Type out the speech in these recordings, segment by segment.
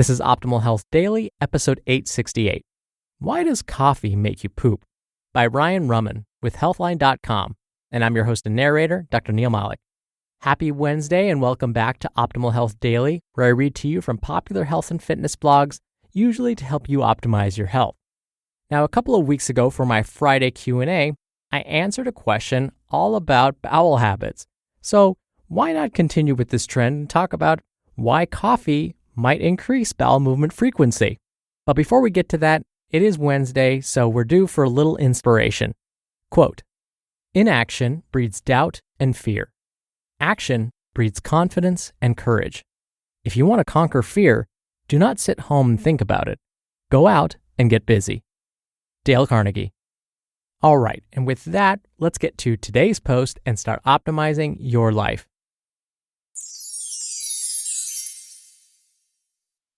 This is Optimal Health Daily, episode 868. Why Does Coffee Make You Poop? By Raman with Healthline.com. And I'm your host and narrator, Dr. Neil Malik. Happy Wednesday and welcome back to Optimal Health Daily, where I read to you from popular health and fitness blogs, usually to help you optimize your health. Now, a couple of weeks ago for my Friday Q&A, I answered a question all about bowel habits. So why not continue with this trend and talk about why coffee might increase bowel movement frequency? But before we get to that, it is Wednesday, so we're due for a little inspiration. Quote, "Inaction breeds doubt and fear. Action breeds confidence and courage. If you want to conquer fear, do not sit home and think about it. Go out and get busy." Dale Carnegie. All right, and with that, let's get to today's post and start optimizing your life.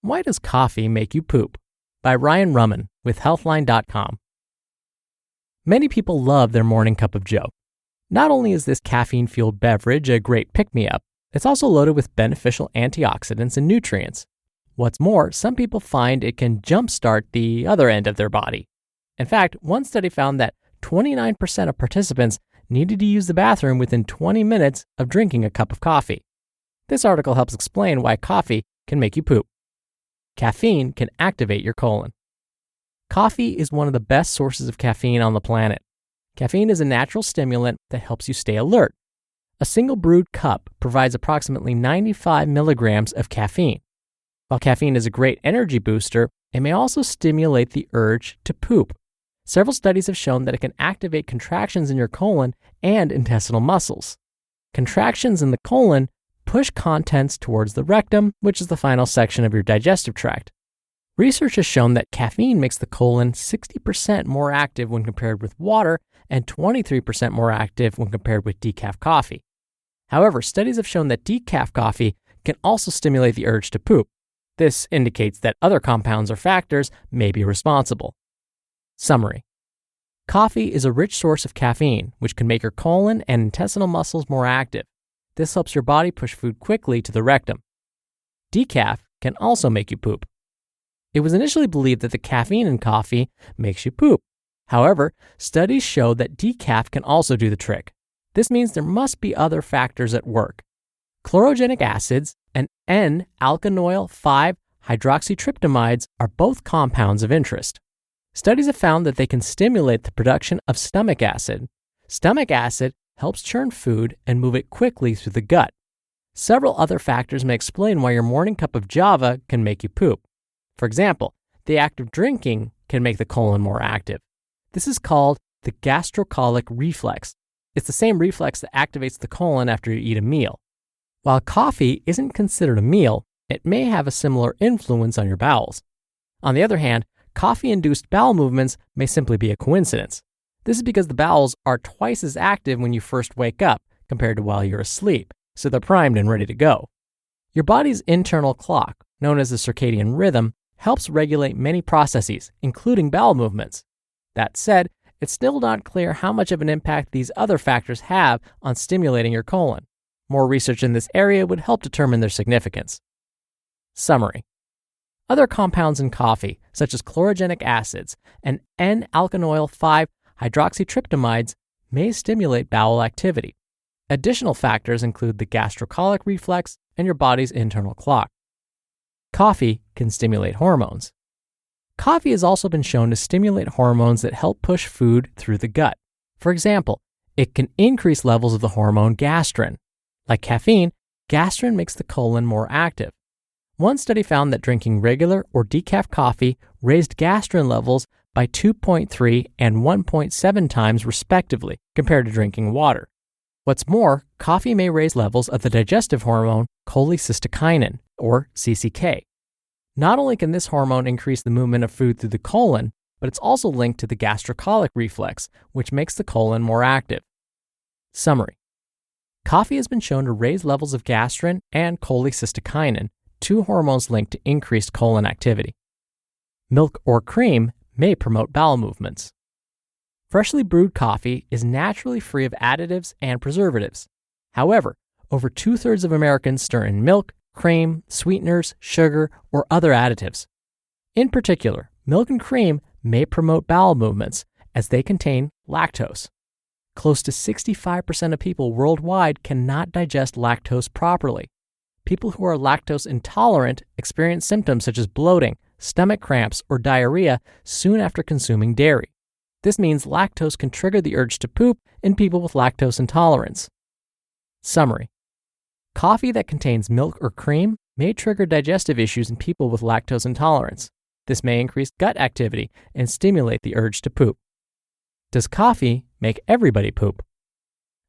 Why Does Coffee Make You Poop? By Raman with Healthline.com. Many people love their morning cup of joe. Not only is this caffeine-fueled beverage a great pick-me-up, it's also loaded with beneficial antioxidants and nutrients. What's more, some people find it can jumpstart the other end of their body. In fact, one study found that 29% of participants needed to use the bathroom within 20 minutes of drinking a cup of coffee. This article helps explain why coffee can make you poop. Caffeine can activate your colon. Coffee is one of the best sources of caffeine on the planet. Caffeine is a natural stimulant that helps you stay alert. A single brewed cup provides approximately 95 milligrams of caffeine. While caffeine is a great energy booster, it may also stimulate the urge to poop. Several studies have shown that it can activate contractions in your colon and intestinal muscles. Contractions in the colon push contents towards the rectum, which is the final section of your digestive tract. Research has shown that caffeine makes the colon 60% more active when compared with water and 23% more active when compared with decaf coffee. However, studies have shown that decaf coffee can also stimulate the urge to poop. This indicates that other compounds or factors may be responsible. Summary. Coffee is a rich source of caffeine, which can make your colon and intestinal muscles more active. This helps your body push food quickly to the rectum. Decaf can also make you poop. It was initially believed that the caffeine in coffee makes you poop. However, studies show that decaf can also do the trick. This means there must be other factors at work. Chlorogenic acids and N-alkanoyl 5-hydroxytryptamides are both compounds of interest. Studies have found that they can stimulate the production of stomach acid. Stomach acid helps churn food and move it quickly through the gut. Several other factors may explain why your morning cup of java can make you poop. For example, the act of drinking can make the colon more active. This is called the gastrocolic reflex. It's the same reflex that activates the colon after you eat a meal. While coffee isn't considered a meal, it may have a similar influence on your bowels. On the other hand, coffee-induced bowel movements may simply be a coincidence. This is because the bowels are twice as active when you first wake up compared to while you're asleep, so they're primed and ready to go. Your body's internal clock, known as the circadian rhythm, helps regulate many processes, including bowel movements. That said, it's still not clear how much of an impact these other factors have on stimulating your colon. More research in this area would help determine their significance. Summary. Other compounds in coffee, such as chlorogenic acids and N-alkanoyl 5-hydroxytryptamides, may stimulate bowel activity. Additional factors include the gastrocolic reflex and your body's internal clock. Coffee can stimulate hormones. Coffee has also been shown to stimulate hormones that help push food through the gut. For example, it can increase levels of the hormone gastrin. Like caffeine, gastrin makes the colon more active. One study found that drinking regular or decaf coffee raised gastrin levels by 2.3 and 1.7 times respectively compared to drinking water. What's more, coffee may raise levels of the digestive hormone cholecystokinin, or CCK. Not only can this hormone increase the movement of food through the colon, but it's also linked to the gastrocolic reflex, which makes the colon more active. Summary. Coffee has been shown to raise levels of gastrin and cholecystokinin, two hormones linked to increased colon activity. Milk or cream may promote bowel movements. Freshly brewed coffee is naturally free of additives and preservatives. However, over 2/3 of Americans stir in milk, cream, sweeteners, sugar, or other additives. In particular, milk and cream may promote bowel movements as they contain lactose. Close to 65% of people worldwide cannot digest lactose properly. People who are lactose intolerant experience symptoms such as bloating, stomach cramps, or diarrhea soon after consuming dairy. This means lactose can trigger the urge to poop in people with lactose intolerance. Summary: coffee that contains milk or cream may trigger digestive issues in people with lactose intolerance. This may increase gut activity and stimulate the urge to poop. Does coffee make everybody poop?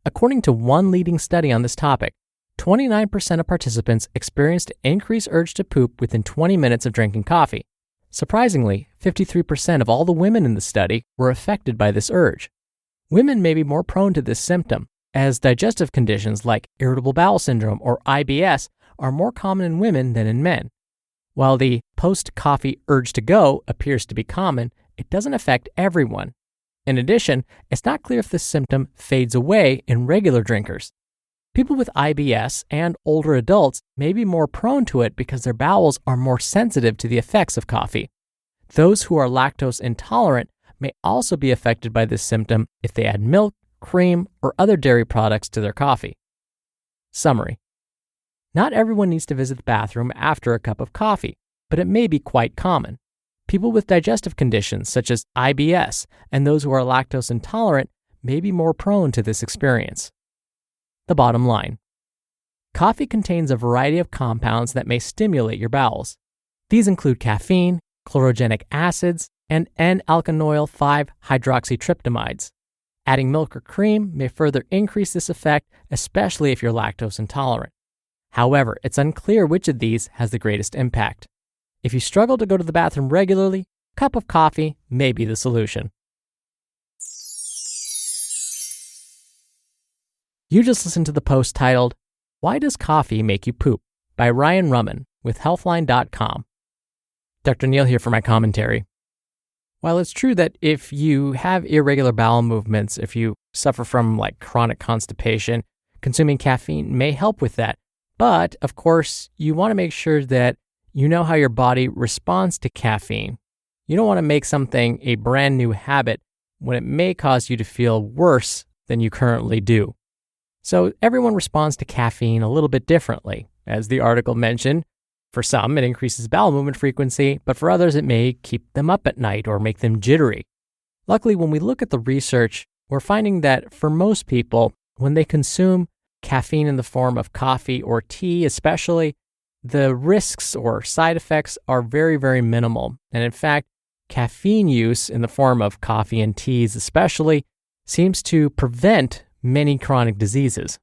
According to one leading study on this topic, 29% of participants experienced an increased urge to poop within 20 minutes of drinking coffee. Surprisingly, 53% of all the women in the study were affected by this urge. Women may be more prone to this symptom, as digestive conditions like irritable bowel syndrome or IBS are more common in women than in men. While the post-coffee urge to go appears to be common, it doesn't affect everyone. In addition, it's not clear if this symptom fades away in regular drinkers. People with IBS and older adults may be more prone to it because their bowels are more sensitive to the effects of coffee. Those who are lactose intolerant may also be affected by this symptom if they add milk, cream, or other dairy products to their coffee. Summary: not everyone needs to visit the bathroom after a cup of coffee, but it may be quite common. People with digestive conditions such as IBS and those who are lactose intolerant may be more prone to this experience. The bottom line: coffee contains a variety of compounds that may stimulate your bowels. These include caffeine, chlorogenic acids, and N-alkanoyl 5-hydroxytryptamides. Adding milk or cream may further increase this effect, especially if you're lactose intolerant. However, it's unclear which of these has the greatest impact. If you struggle to go to the bathroom regularly, a cup of coffee may be the solution. You just listened to the post titled, "Why Does Coffee Make You Poop?" by Ryan Raman with Healthline.com. Dr. Neil here for my commentary. While it's true that if you have irregular bowel movements, if you suffer from chronic constipation, consuming caffeine may help with that. But, of course, you want to make sure that you know how your body responds to caffeine. You don't want to make something a brand new habit when it may cause you to feel worse than you currently do. So everyone responds to caffeine a little bit differently. As the article mentioned, for some it increases bowel movement frequency, but for others it may keep them up at night or make them jittery. Luckily, when we look at the research, we're finding that for most people, when they consume caffeine in the form of coffee or tea especially, the risks or side effects are very, very minimal. And in fact, caffeine use in the form of coffee and teas especially seems to prevent many chronic diseases.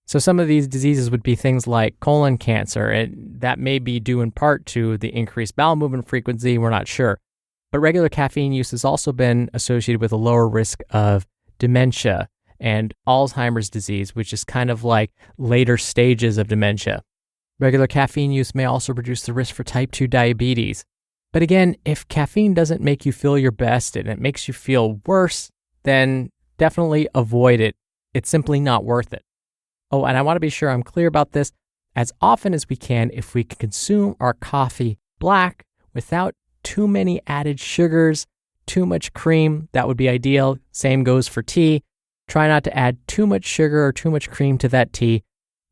So some of these diseases would be things like colon cancer, and that may be due in part to the increased bowel movement frequency, we're not sure. But regular caffeine use has also been associated with a lower risk of dementia and Alzheimer's disease, which is kind of like later stages of dementia. Regular caffeine use may also reduce the risk for type 2 diabetes. But again, if caffeine doesn't make you feel your best and it makes you feel worse, then definitely avoid it. It's simply not worth it. Oh, and I want to be sure I'm clear about this. As often as we can, if we can consume our coffee black without too many added sugars, too much cream, that would be ideal. Same goes for tea. Try not to add too much sugar or too much cream to that tea.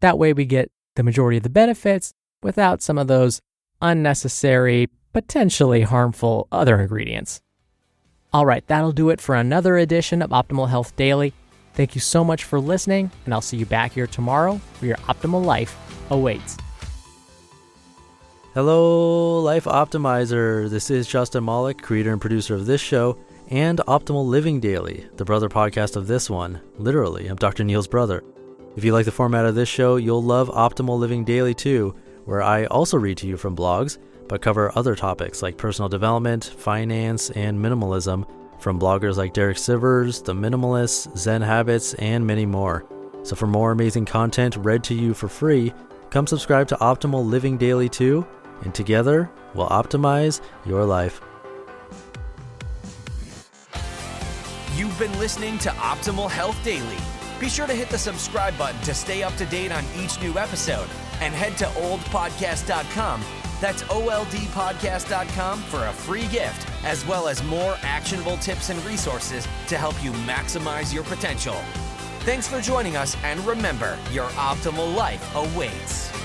That way we get the majority of the benefits without some of those unnecessary, potentially harmful other ingredients. All right, that'll do it for another edition of Optimal Health Daily. Thank you so much for listening, and I'll see you back here tomorrow where your optimal life awaits. Hello, Life Optimizer. This is Justin Malik, creator and producer of this show and Optimal Living Daily, the brother podcast of this one. Literally, I'm Dr. Neil's brother. If you like the format of this show, you'll love Optimal Living Daily too, where I also read to you from blogs, but cover other topics like personal development, finance, and minimalism from bloggers like Derek Sivers, The Minimalists, Zen Habits, and many more. So for more amazing content read to you for free, come subscribe to Optimal Living Daily too, and together we'll optimize your life. You've been listening to Optimal Health Daily. Be sure to hit the subscribe button to stay up to date on each new episode. and head to oldpodcast.com. That's oldpodcast.com for a free gift, as well as more actionable tips and resources to help you maximize your potential. Thanks for joining us, and remember, your optimal life awaits.